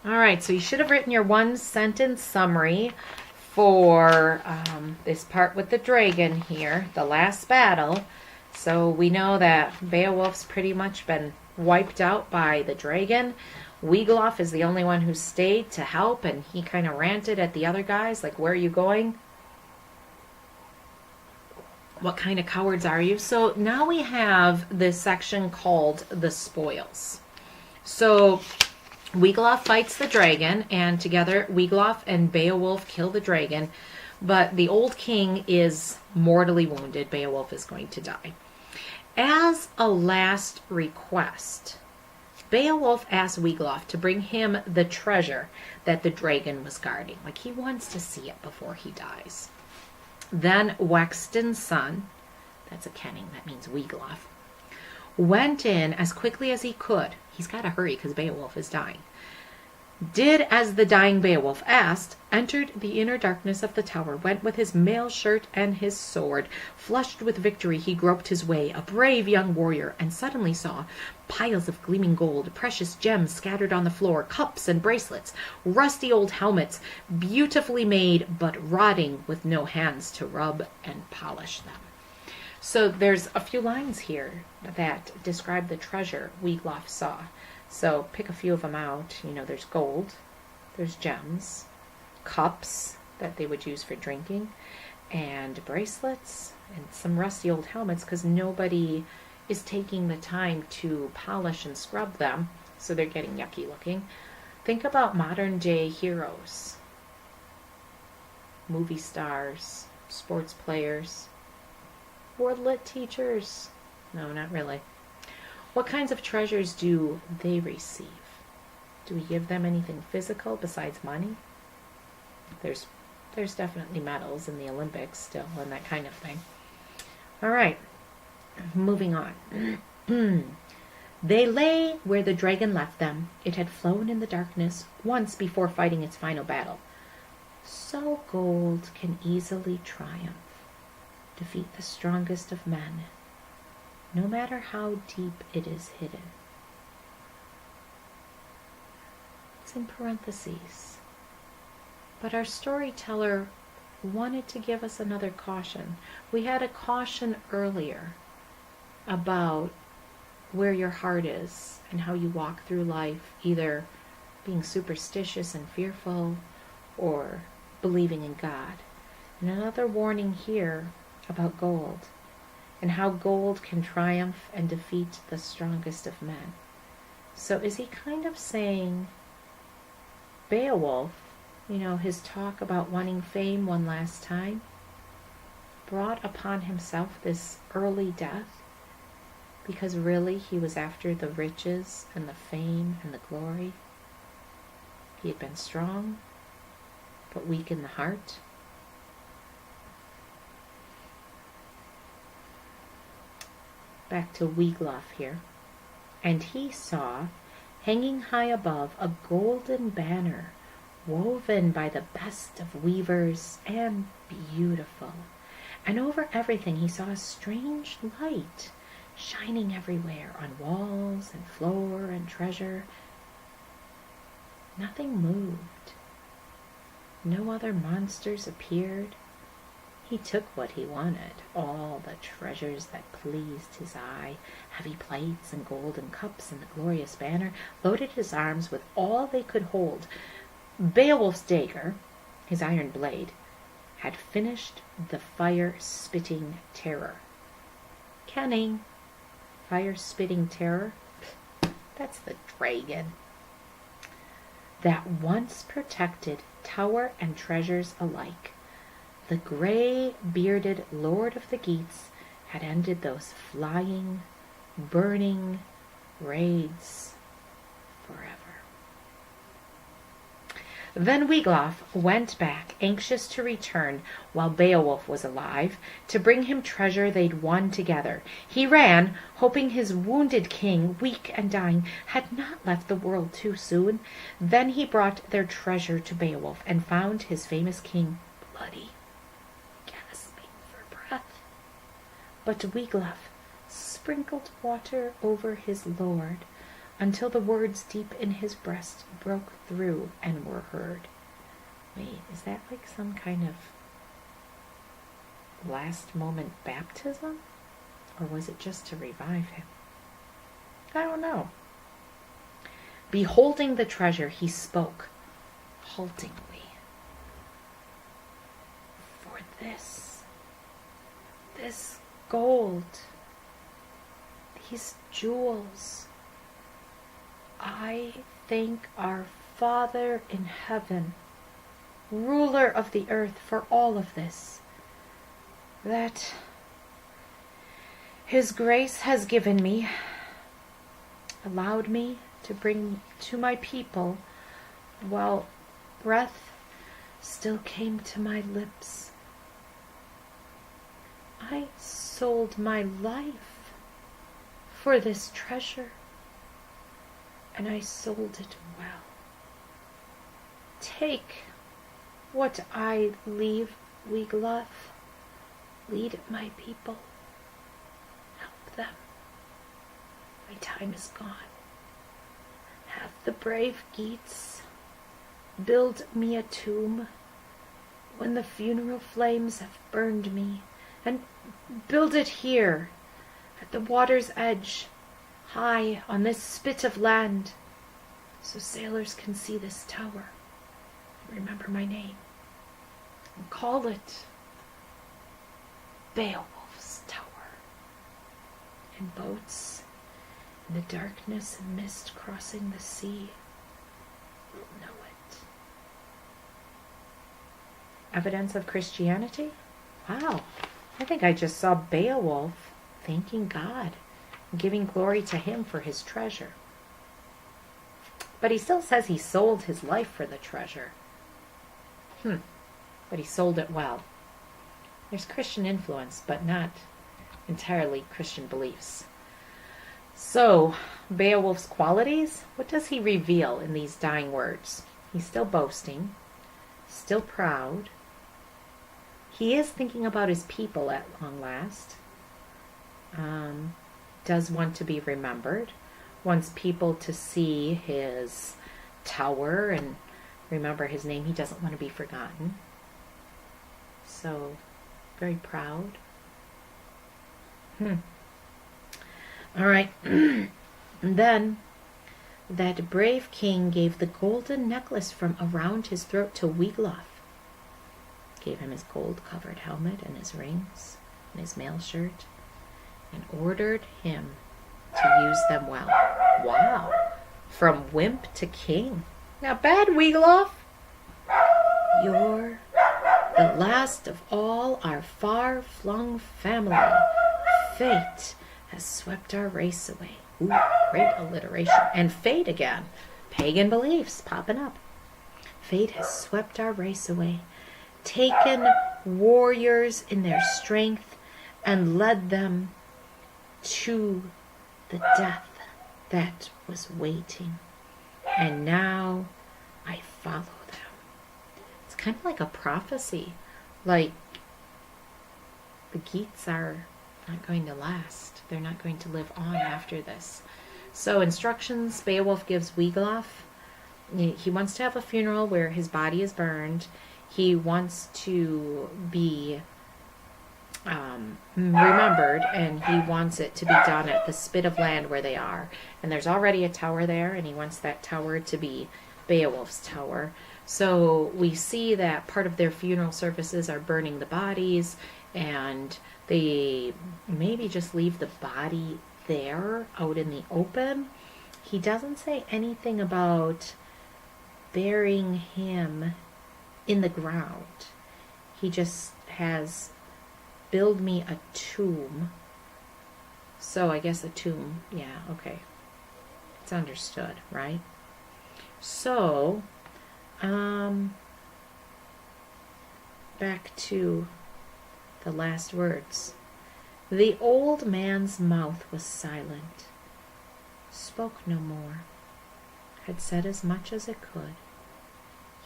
All right, so you should have written your one sentence summary for this part with the dragon here, the last battle. So we know that Beowulf's pretty much been wiped out by the dragon. Wiglaf is the only one who stayed to help, and he kind of ranted at the other guys, like, where are you going? What kind of cowards are you? So now we have this section called the spoils. So Wiglaf fights the dragon, and together Wiglaf and Beowulf kill the dragon, but the old king is mortally wounded. Beowulf is going to die. As a last request, Beowulf asks Wiglaf to bring him the treasure that the dragon was guarding. Like, he wants to see it before he dies. Then Wexton's son, that's a kenning, that means Wiglaf, went in as quickly as he could. He's got to hurry because Beowulf is dying. Did as the dying Beowulf asked, entered the inner darkness of the tower, went with his mail shirt and his sword. Flushed with victory, he groped his way, a brave young warrior, and suddenly saw piles of gleaming gold, precious gems scattered on the floor, cups and bracelets, rusty old helmets, beautifully made, but rotting with no hands to rub and polish them. So there's a few lines here that describe the treasure Wiglaf saw. So pick a few of them out. You know, there's gold, there's gems, cups that they would use for drinking, and bracelets, and some rusty old helmets because nobody is taking the time to polish and scrub them, so they're getting yucky looking. Think about modern day heroes, movie stars, sports players, world lit teachers. No, not really. What kinds of treasures do they receive? Do we give them anything physical besides money? There's definitely medals in the Olympics still and that kind of thing. All right, moving on. They lay where the dragon left them. It had flown in the darkness once before fighting its final battle. So gold can easily triumph, defeat the strongest of men, no matter how deep it is hidden. It's in parentheses. But our storyteller wanted to give us another caution. We had a caution earlier about where your heart is and how you walk through life, either being superstitious and fearful or believing in God. And another warning here about gold and how gold can triumph and defeat the strongest of men. So is he kind of saying Beowulf, his talk about wanting fame one last time, brought upon himself this early death because really he was after the riches and the fame and the glory? He had been strong, but weak in the heart. Back to Wiglaf here. And he saw, hanging high above, a golden banner, woven by the best of weavers and beautiful. And over everything he saw a strange light, shining everywhere, on walls and floor and treasure. Nothing moved. No other monsters appeared. He took what he wanted, all the treasures that pleased his eye, heavy plates and golden cups and the glorious banner, loaded his arms with all they could hold. Beowulf's dagger, his iron blade, had finished the fire-spitting terror. Kenning, fire-spitting terror? That's the dragon. That once protected tower and treasures alike. The gray-bearded Lord of the Geats had ended those flying, burning raids forever. Then Wiglaf went back, anxious to return while Beowulf was alive, to bring him treasure they'd won together. He ran, hoping his wounded king, weak and dying, had not left the world too soon. Then he brought their treasure to Beowulf and found his famous king bloody, gasping for breath. But Wiglaf sprinkled water over his lord, until the words deep in his breast broke through and were heard. Wait, is that like some kind of last moment baptism? Or was it just to revive him? I don't know. Beholding the treasure, he spoke haltingly. For this gold, these jewels, I thank our Father in heaven, ruler of the earth, for all of this, that His grace has given me, allowed me to bring to my people while breath still came to my lips. I sold my life for this treasure, and I sold it well. Take what I leave, Wiglaf. Lead my people. Help them. My time is gone. Have the brave Geats build me a tomb when the funeral flames have burned me, and build it here at the water's edge, high on this spit of land, so sailors can see this tower and remember my name, and call it Beowulf's Tower. And boats in the darkness and mist crossing the sea will know it. Evidence of Christianity? Wow, I think I just saw Beowulf thanking God and giving glory to him for his treasure. But he still says he sold his life for the treasure. But he sold it well. There's Christian influence, but not entirely Christian beliefs. So, Beowulf's qualities, what does he reveal in these dying words? He's still boasting, still proud. He is thinking about his people at long last. Does want to be remembered, wants people to see his tower and remember his name. He doesn't want to be forgotten. So, very proud. All right. And then that brave king gave the golden necklace from around his throat to Wiglaf. Gave him his gold-covered helmet and his rings and his mail shirt, and ordered him to use them well. Wow. From wimp to king. Not bad, Wiglaf. You're the last of all our far-flung family. Fate has swept our race away. Ooh, great alliteration. And fate again. Pagan beliefs popping up. Fate has swept our race away, taken warriors in their strength, and led them to the death that was waiting. And now I follow them. It's kind of like a prophecy. Like, the Geats are not going to last. They're not going to live on after this. So instructions Beowulf gives Wiglaf. He wants to have a funeral where his body is burned. He wants to be remembered, and he wants it to be done at the spit of land where they are. And there's already a tower there, and he wants that tower to be Beowulf's tower. So we see that part of their funeral services are burning the bodies, and they maybe just leave the body there out in the open. He doesn't say anything about burying him in the ground. He just has build me a tomb. So I guess a tomb, yeah, okay. It's understood, right? So, back to the last words. The old man's mouth was silent, spoke no more, had said as much as it could.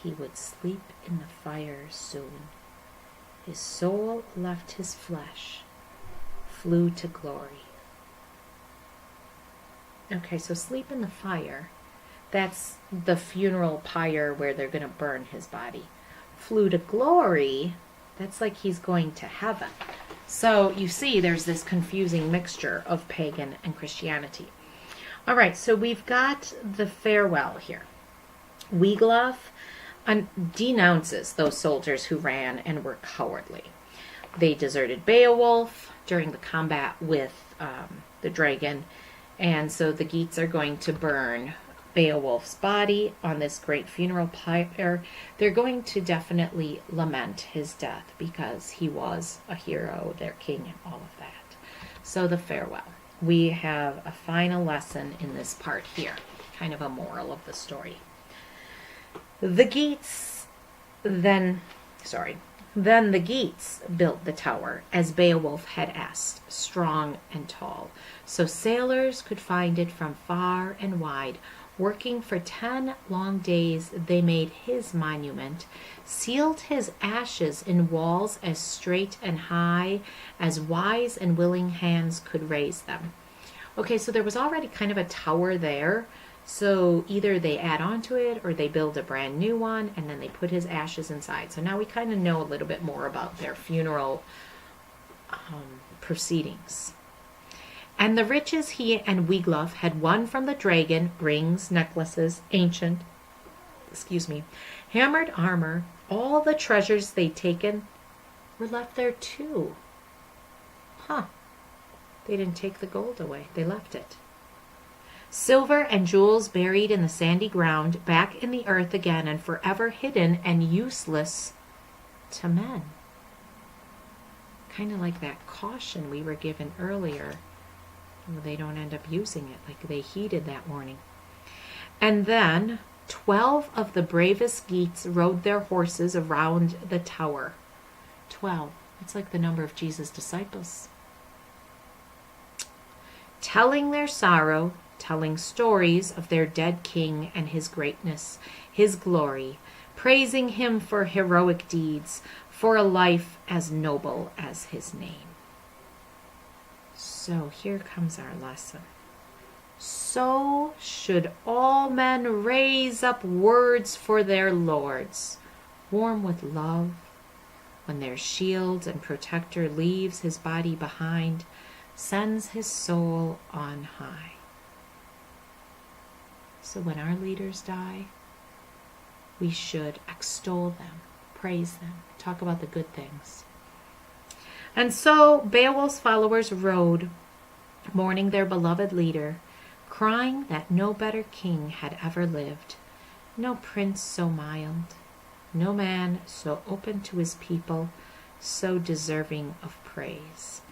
He would sleep in the fire soon. His soul left his flesh, flew to glory. Okay, so sleep in the fire. That's the funeral pyre where they're going to burn his body. Flew to glory, that's like he's going to heaven. So you see, there's this confusing mixture of pagan and Christianity. All right, so we've got the farewell here. Wiglaf denounces those soldiers who ran and were cowardly. They deserted Beowulf during the combat with the dragon, and so the Geats are going to burn Beowulf's body on this great funeral pyre. They're going to definitely lament his death because he was a hero, their king, and all of that. So the farewell. We have a final lesson in this part here, kind of a moral of the story. The Geats then the Geats built the tower as Beowulf had asked, strong and tall, so sailors could find it from far and wide. Working for 10 long days, they made his monument, sealed his ashes in walls as straight and high as wise and willing hands could raise them. Okay, so there was already kind of a tower there. So either they add on to it or they build a brand new one and then they put his ashes inside. So now we kind of know a little bit more about their funeral proceedings. And the riches he and Wiglaf had won from the dragon, rings, necklaces, hammered armor, all the treasures they'd taken were left there too. They didn't take the gold away. They left it. Silver and jewels buried in the sandy ground, back in the earth again and forever hidden and useless to men. Kind of like that caution we were given earlier. They don't end up using it, like they heeded that warning. And then 12 of the bravest Geats rode their horses around the tower. 12. It's like the number of Jesus' disciples. Telling their sorrow, telling stories of their dead king and his greatness, his glory, praising him for heroic deeds, for a life as noble as his name. So here comes our lesson. So should all men raise up words for their lords, warm with love, when their shield and protector leaves his body behind, sends his soul on high. So when our leaders die, we should extol them, praise them, talk about the good things. And so Beowulf's followers rode, mourning their beloved leader, crying that no better king had ever lived, no prince so mild, no man so open to his people, so deserving of praise.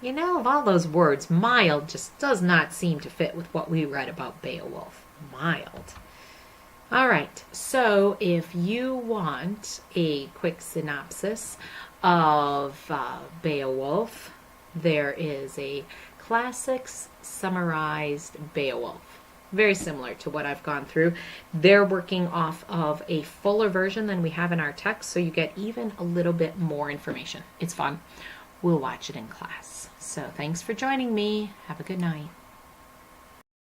You know, of all those words, mild just does not seem to fit with what we read about Beowulf. Mild. All right, so if you want a quick synopsis of Beowulf, there is a classics summarized Beowulf. Very similar to what I've gone through. They're working off of a fuller version than we have in our text, so you get even a little bit more information. It's fun. We'll watch it in class. So thanks for joining me. Have a good night.